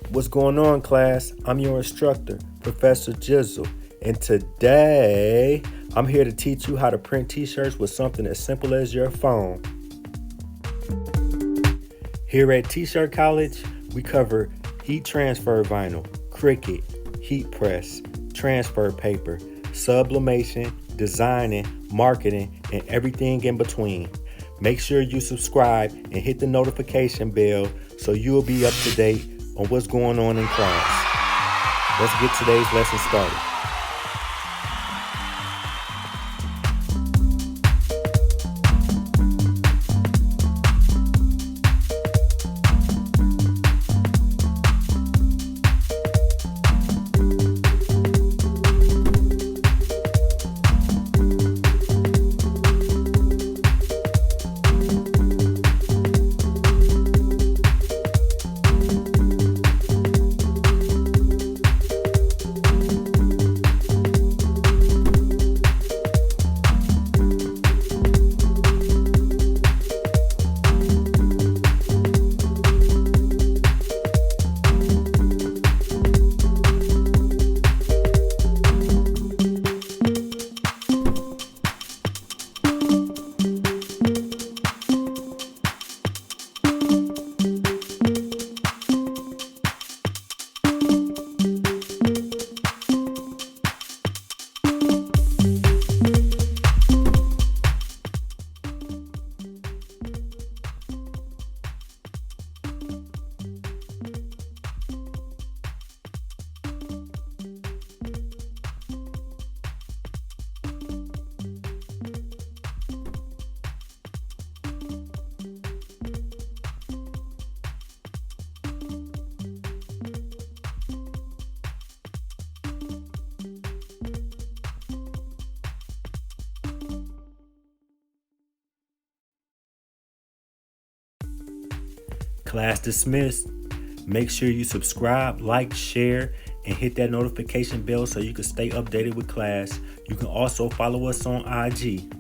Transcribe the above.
What's going on, class? I'm your instructor, Professor Jizzle, and today I'm here to teach you how to print t-shirts with something as simple as your phone. Here at T-Shirt College, we cover heat transfer vinyl, CRICUT, heat press, transfer paper, sublimation, designing, marketing, and everything in between. Make sure you subscribe and hit the notification bell so you'll be up to date on what's going on in class. Let's get today's lesson started. Class dismissed. Make sure you subscribe, like, share, and hit that notification bell so you can stay updated with class. You can also follow us on IG.